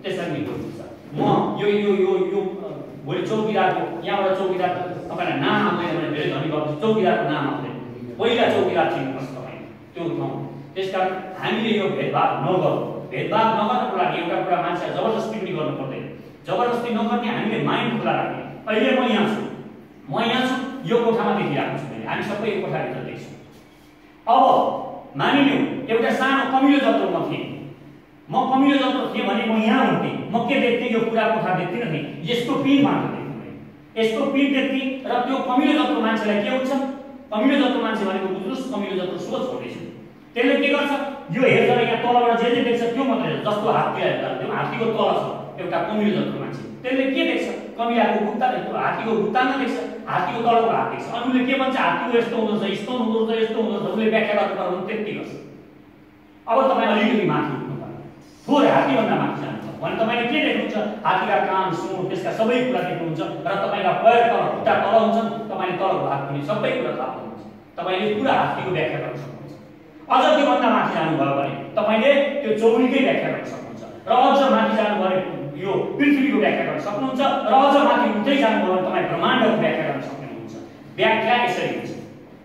त्यसरी बोल्नुहुन्छ। म यो भोलि चौकीदारको यहाँबाट चौकीदार तपाईँलाई नाम आउँदैन भने धेरै धनी भएको चौकीदारको नाम आउँदैन, पहिला चौकीदार चिन्नुपर्छ तपाईँ त्यो ठाउँ। त्यसकारण हामीले यो भेदभाव नगरौँ। भेदभाव नगर्नको लागि एउटा कुरा मान्छे जबरजस्ती पनि गर्नु पर्दैन। जबरजस्ती नगर्ने, हामीले माइन्ड खुला राख्ने। अहिले म यहाँ छु, यो कोठामा देखिरहेको छु मैले, हामी सबै यो कोठाभित्र देख्छौँ। अब मानिलिउँ एउटा सानो कमिलो जत्रो म थिएँ, म कमिलो जत्रो थिएँ भने म यहाँ हुन्थेँ, म के देख्थेँ, यो कुरा कोठा देख्थिनँ थिएँ, यसको पिन मात्र देख्थेँ मैले, यसको पिन देख्थेँ। र त्यो कमिलो जत्रो मान्छेलाई के हुन्छ, कमिलो जत्रो मान्छे भनेको बुझ्नुहोस्, कमिलो जत्रो सोच हुँदैछ। त्यसले के गर्छ, यो हेर्छ यहाँ तलबाट जे देख्छ त्यो मात्रै हेर्छ। जस्तो हात्तीलाई हेर्दा त्यो हात्तीको तल छ एउटा कमिलो जत्रो मान्छे, त्यसले के देख्छ, कमिलाको बुट्टा देख्छ, हात्तीको बुट्टामा देख्छ, हात्तीको तलको हात देख्छ। अनि उसले के भन्छ, हात्तीको यस्तो हुँदो रहेछ, यस्तो हुँदो रहेछ, यस्तो हुँदो रहेछ, उसले व्याख्या गर्नुपर्छ, त्यति गर्छ। अब तपाईँ अलिकति माथि उठ्नु पर्यो, थोरै हात्तीभन्दा माथि जानुहुन्छ भने तपाईँले के देख्नुहुन्छ, हात्तीका कान, सुँड, त्यसका सबै कुरा देख्नुहुन्छ र तपाईँका पैर तल, खुट्टा तल हुन्छन्, तपाईँले तलको हात पनि सबै कुरा थाहा पाउनुहुन्छ, तपाईँले पुरा हात्तीको व्याख्या गर्न सक्नुहुन्छ। अझ त्योभन्दा माथि जानुभयो भने तपाईँले त्यो चौरीकै व्याख्या गर्न सक्नुहुन्छ र अझ माथि जानुभयो भने यो पृथ्वीको व्याख्या गर्न सक्नुहुन्छ र अझ माथि उठ्दै जानुभयो भने तपाईँ ब्रह्माण्डको व्याख्या गर्न सक्नुहुन्छ। व्याख्या यसरी हुन्छ।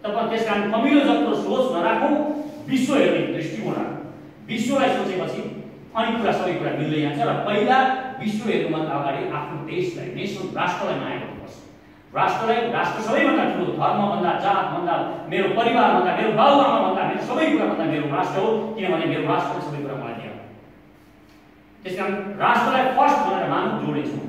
तपाईँ त्यसकारण कमिलो जत्रो सोच नराखौँ, विश्व हेर्ने दृष्टिकोण राखौँ। विश्वलाई सोचेपछि अनि कुरा सबै कुरा मिल्दै जान्छ। र पहिला विश्व हेर्नुभन्दा अगाडि आफ्नो देशलाई, नेसन, राष्ट्रलाई माया गर्नुपर्छ। राष्ट्रलाई, राष्ट्र सबैभन्दा ठुलो, धर्मभन्दा, जातभन्दा, मेरो परिवारभन्दा, मेरो बाबुआमाभन्दा, मेरो सबै कुराभन्दा मेरो राष्ट्र हो, किनभने मेरो राष्ट्रले सबै कुरा मलाई दियो। त्यसकारण राष्ट्रलाई फर्स्ट भनेर मानव जोडेछौँ।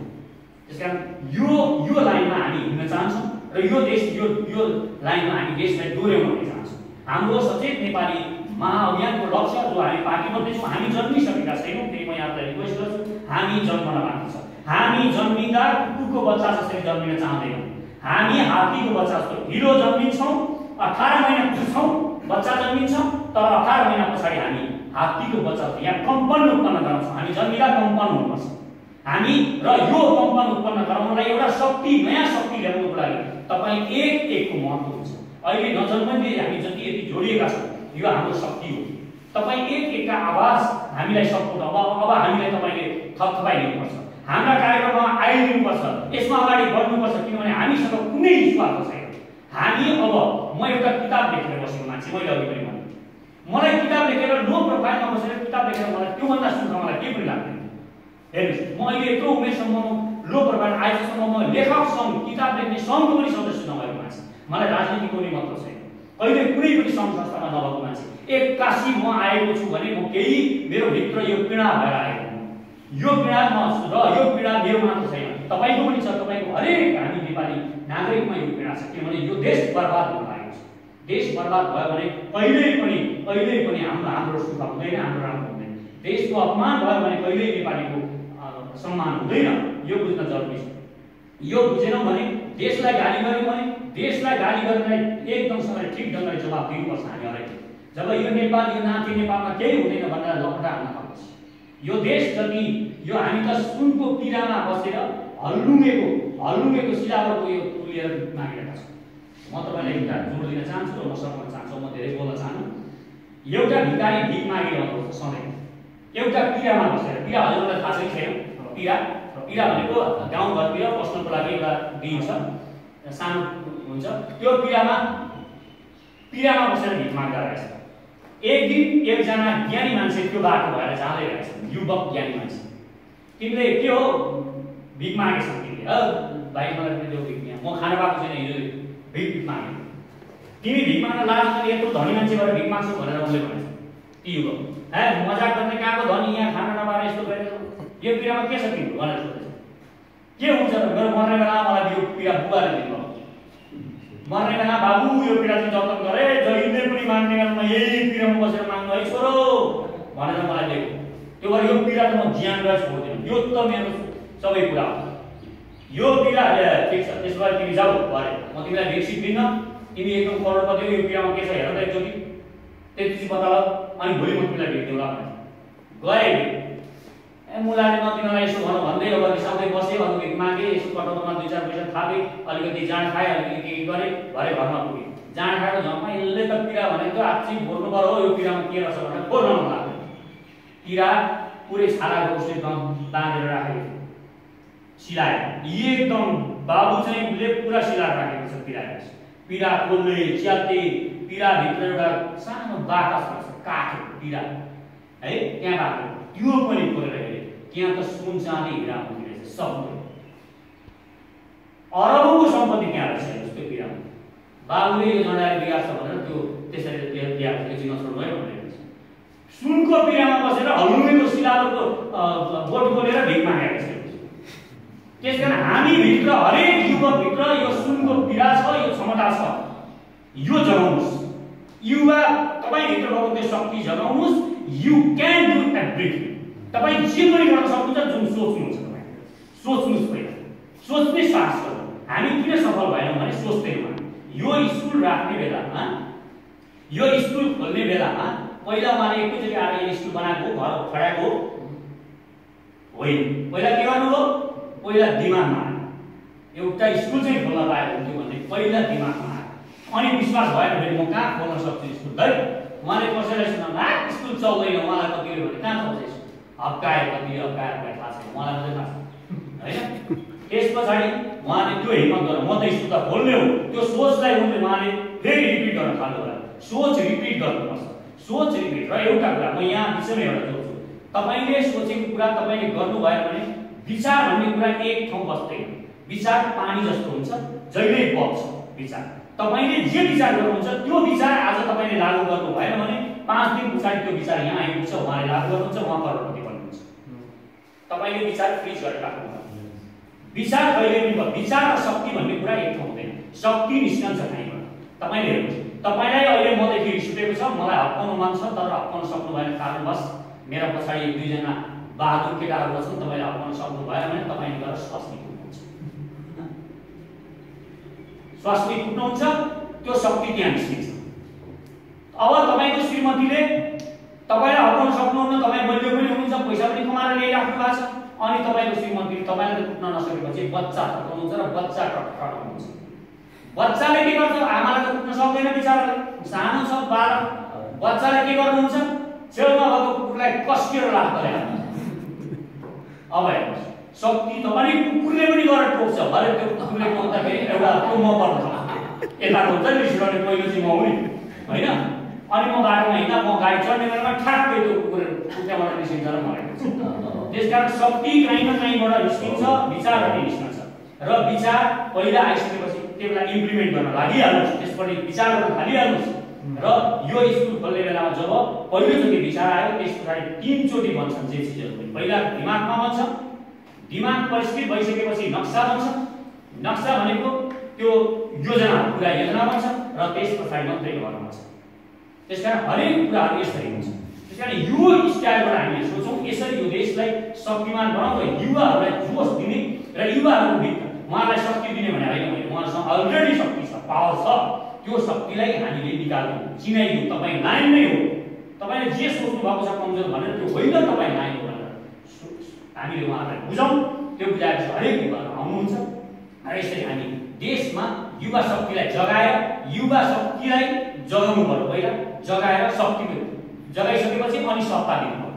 त्यसकारण यो लाइनमा हामी हिँड्न चाहन्छौँ र यो देश यो लाइनमा हामी देशलाई डोर्याउन चाहन्छौँ। हाम्रो सचेत नेपाली महाअभियानको लक्ष्य जो हामी पार्टीमध्ये छौँ, हामी जन्मिसकेका छैनौँ, त्यही म यहाँलाई रिक्वेस्ट गर्छु, हामी जन्मन बाँकी छ। हामी जन्मिँदा कुकुरको बच्चा जसरी जन्मिन चाहँदैनौँ, हामी हात्तीको बच्चा जस्तो हिरो जन्मिन्छौँ, 18 महिना पुग्छौँ, बच्चा जन्मिन्छ, तर 18 महिना पछाडि हामी हात्तीको बच्चा यहाँ कम्पन उत्पन्न गराउँछौँ। हामी जन्मिँदा कम्पन हुनुपर्छ हामी, र यो कम्पन उत्पन्न गराउनलाई एउटा शक्ति, नयाँ शक्ति ल्याउनुको लागि तपाईँ एकको महत्त्व हुन्छ। अहिले नजन्मदै हामी जति यति जोडिएका छौँ, यो हाम्रो शक्ति हो। तपाईँ एकका आवाज हामीलाई सपोर्ट, अब हामीलाई तपाईँले थपथपाइदिनुपर्छ, हाम्रा कार्यक्रममा आइदिनुपर्छ, यसमा अगाडि बढ्नुपर्छ, किनभने हामीसँग कुनै स्वार्थ छैन। हामी अब म एउटा किताब लेखेर बसेको मान्छे, मैले अघि पनि भने मलाई किताब लेखेर लो प्रोफाइलमा बसेर किताब लेखेर मलाई त्योभन्दा सुख मलाई केही पनि लाग्दैन। हेर्नुहोस्, म अहिले यत्रो उमेरसम्म लो प्रोफाइल आएसम्म म लेखक सङ्घ, किताब लेख्ने सङ्घको पनि सदस्य नभएको मान्छे, मलाई राजनीतिको पनि मतलब छैन, कहिले कुनै पनि सङ्घ संस्थामा नभएको मान्छे। 81 म आएको छु भने म केही मेरो भित्र यो पीडा भएर आएको हो। यो पीडा यो पीडा मेरो मात्र छैन, तपाईँको पनि छ, तपाईँको हरेक हामी नेपाली नागरिकमा यो पीडा छ। किनभने यो देश बर्बाद हुन लागेको छ। देश बर्बाद भयो भने कहिल्यै पनि हाम्रो सुख हुँदैन, हाम्रो राम्रो हुँदैन। देशको अपमान भयो भने कहिल्यै नेपालीको सम्मान हुँदैन। यो बुझ्न जरुरी छ। यो बुझेनौँ भने देशलाई गाली गर्यौँ भने देशलाई गाली गर्नलाई एकदमसँग ठिक ढङ्गले जवाब दिनुपर्छ हामी हरेक। जब यो नेपाल, यो नाति नेपालमा केही हुँदैन भनेर लपटा हान्न थाल्छ। यो देश जति यो हामी त सुनको पिरामा बसेर हल्लुङ्गेको सिलावरको यो तुलेर मागिरहेका छौँ। म तपाईँलाई एउटा जोड दिन चाहन्छु र म सक्न चाहन्छु, म धेरै बोल्न चाहन्छु। एउटा भिखारी भिख मागिरहेको छ सधैँ, एउटा पिरामा बसेर। पिरा हजुरलाई थाहा छैन, पिरा भनेको गाउँघरतिर बस्नको लागि एउटा दिन्छ, सानो हुन्छ, त्यो पिरामा बसेर भिख माग्दा रहेछ। एक दिन एकजना ज्ञानी मान्छे त्यो बाटो भएर जाँदै रहेछ, युवक ज्ञानी मान्छे। तिमीले के हो भिख मागेछ, तिमीले भाइ मलाई पनि देऊ भिख, म खाना पाएको छैन, हिजो भिख मागे। तिमी भिख माग्न लाज, यत्रो धनी मान्छे भएर भिख माग्छौ भनेर उसले भनेछ। ती युवक मजाक गर्ने कहाँको धनी, यहाँ खाना नपाएर यस्तो गरेर यो पिरामा के छ तिम्रो भनेर सोधेछ। के हुन्छ त, मेरो मर्ने बेला मलाई यो पिरा बुबाले दिनु, मर्ने बेला बाबु यो पिरा चाहिँ जतन गरे, जहिले पनि मान्ने बेलामा यही पिरामा बसेर माग्नु है छोरो भनेर मलाई दिएको। त्यो भएर यो पिरा त म ज्यानलाई छोड्दिनँ। यो त मेरो सबै कुरा हो। यो पिरा ठिक छ, त्यसबाट तिमी जाऊ भरे म तिमीलाई भिक्सित दिन्न, तिमी एकदम करोडपति हो, यो पिरामा के छ हेर त एकचोटि, त्यति पत्ता ल, अनि भोलि म तिमीलाई भेट देऊला भने गए। मुलाले नदिनलाई यसो भन्दै अब रिसाउँदै बसेँ, अरू भिख मागेँ, यसो कटाउनमा 2-4 पैसा थापेँ, अलिकति जाँड खाएँ, अलिकति के गरेँ, भरे घरमा पुगेँ। जाँड खाएको झम्मा यसले त पिरा भनेको आच्छी भोर्नु पर्यो हो, यो पिरामा के रहेछ भनेर खोर्न मन लाग्यो। पिरा पुरै छालाको उसले बाँधेर राखेको थियो, सिलाएर एकदम बाबु चाहिँ उसले पुरा सिलाएर राखेको छ पिराले। पिरा खोल्दै च्यात्दै पिराभित्र एउटा सानो बाकस रहेछ, काठको पिरा है, त्यहाँ राखेको, त्यो पनि खोलेर हेरेँ, त्यहाँ त सुन चाँदी हिरा हुँदो रहेछ सबै, अरबौँको सम्पत्ति त्यहाँ रहेछ त्यो पिरामा। बाबुले यो जडाएर बिगार्छ भनेर त्यो त्यसरी दिएको एकछिन नछोड्नु है भनेर सुनको पिरामा बसेर हलुङ्गेको सिलाको बोट बोलेर भिख मागेका छौँ। त्यसकारण हामीभित्र हरेक युवकभित्र यो सुनको पीडा छ, यो क्षमता छ, यो जगाउनुहोस्। युवा तपाईभित्र भएको त्यो शक्ति जगाउनुहोस्। You can do everything. तपाईँ जे पनि गर्न सक्नुहुन्छ, जुन सोच्नुहुन्छ तपाईँ सोच्नुहोस्। पहिला सोच्ने साहस गर्नु। हामी किन सफल भएनौँ भने सोच्दैनौँ। यो स्कुल राख्ने बेलामा, यो स्कुल खोल्ने बेलामा पहिला उहाँले एकैचोटि आएर यो स्कुल बनाएको घर खडाएको होइन। पहिला के गर्नुभयो? पहिला दिमागमा आयो एउटा स्कुल चाहिँ खोल्न पाएको हुन्थ्यो भन्ने पहिला दिमागमा आयो। अनि विश्वास भएन भने म कहाँ खोल्न सक्छु स्कुल? है उहाँले कसैलाई सुनाउनु स्कुल चल्दैन, उहाँलाई कतिले भने कहाँ चल्छ स्कुल? हप्कायो, कति हप्कायो थाहा छैन, मलाई मात्रै थाहा छ होइन। त्यस पछाडि उहाँले त्यो हिम्मत गर्नु, म त स्कुल त खोल्ने हो, त्यो सोचलाई उहाँले फेरि रिपिट गर्न थाल्नु होला। सोच रिपिट गर्नुपर्छ, सोच रिपिट। र एउटा कुरा म यहाँ विषयमा एउटा जोड्छु, तपाईँले सोचेको कुरा तपाईँले गर्नुभयो भने विचार भन्ने कुरा एक ठाउँ बस्दैन। विचार पानी जस्तो हुन्छ, जहिल्यै बग्छ विचार। तपाईले जे विचार गर्नुहुन्छ त्यो विचार आज तपाईले लागू गर्नु भएन भने 5 दिन पछाडि त्यो विचार यहाँ आइपुग्छ, उहाँले लागू गर्नुहुन्छ, उहाँ करोडपति बन्नुहुन्छ। तपाईले विचार फ्रिज गरेर राख्नुहुन्छ। विचार कहिले पनि विचार र शक्ति भन्ने कुरा एक ठाउँ हुँदैन। शक्ति निस्कन्छ कहीँबाट। तपाईले हेर्नुहोस्, तपाईलाई अहिले मदेखि रिस उठेको छ, मलाई हप्काउनु मन छ, तर हप्काउन सक्नु भएन कारणवश मेरा पछाडि 2 जना बहादुर केटाहरू छन्, तपाईले हप्काउन सक्नु भएन भने तपाईले गएर स्वास्नी कुट्नुहुन्छ। स्वास्नी कुट्नुहुन्छ, त्यो शक्ति त्यहाँ निस्किन्छ। अब तपाईको श्रीमतीले तपाईलाई हप्काउन सक्नुहुन्न, तपाई बलियो पनि हुनुहुन्छ, पैसा पनि कमाएर ल्याइराख्नु भएको छ, अनि तपाईको श्रीमतीले तपाईलाई कुट्न नसकेपछि बच्चा हप्काउनुहुन्छ र बच्चा टटकाउनुहुन्छ। बच्चाले के गर्छ? आमालाई त कुट्न सक्दैन बिचाराले, सानो छ 12। बच्चाले के गर्नुहुन्छ? छेउमा भएको कुकुरलाई कस्केर लाग्छ। अब हेर्नुहोस्, शक्ति तपाईले कुकुरले पनि गरेर टोक्छ। भरे त्यो कुकुरले टोक्दाखेरि एउटा त्यो म पर्छ, यताको हुन्छ नि रिसिरले पहिलो चाहिँ म हुँ हैन। अनि म बाटोमा हिँड्दा म गाडी चढ्ने बेलामा ठ्याक्कै त्यो कुकुर खुट्टाबाट निस्किन्छ र मरेको छ। त्यसकारण शक्ति कहीँ न कहीँबाट निस्किन्छ, विचारबाट निस्किन्छ। र विचार पहिला आइसकेपछि त्यसलाई इम्प्लिमेन्ट गर्न लागिहाल्नुहोस्, त्यसपछि विचार गर्न थालिहाल्नुहोस्। र यो स्कुल खोल्ने बेलामा जब पहिलोचोटि विचार आयो, त्यस पछाडि 3 चोटि बन्छन् जे चिजहरू पनि। पहिला दिमागमा बन्छ, दिमाग परिष्कृत भइसकेपछि नक्सा बन्छ, नक्सा भनेको त्यो योजना पुरा योजना बन्छ, र त्यस पछाडि मात्रै घर बन्छ। त्यसकारण हरेक कुराहरू यसरी हुन्छ। त्यसकारण यो स्टाइलबाट हामीले सोचौँ, यसरी यो देशलाई शक्तिमान बनाउँ र युवाहरूलाई जोस दिने र युवाहरूको भित्र उहाँलाई शक्ति दिने भने होइन, मैले उहाँसँग अलरेडी शक्ति छ, पावर छ, त्यो शक्तिलाई हामीले निकाल्नु, चिनाइदिउँ। तपाईँ लाइन नै हो, तपाईँले जे सोच्नु भएको छ कमजोर भनेर त्यो होइन, तपाईँ लाइन हो भनेर हामीले उहाँलाई बुझाउँ। त्यो बुझाएपछि हरेक युवाहरू आउनुहुन्छ र यसरी हामी देशमा युवा शक्तिलाई जगाएर, युवा शक्तिलाई जगाउनु पर्यो। पहिला जगाएर शक्ति जगाइसकेपछि अनि सत्ता दिनु पर्यो।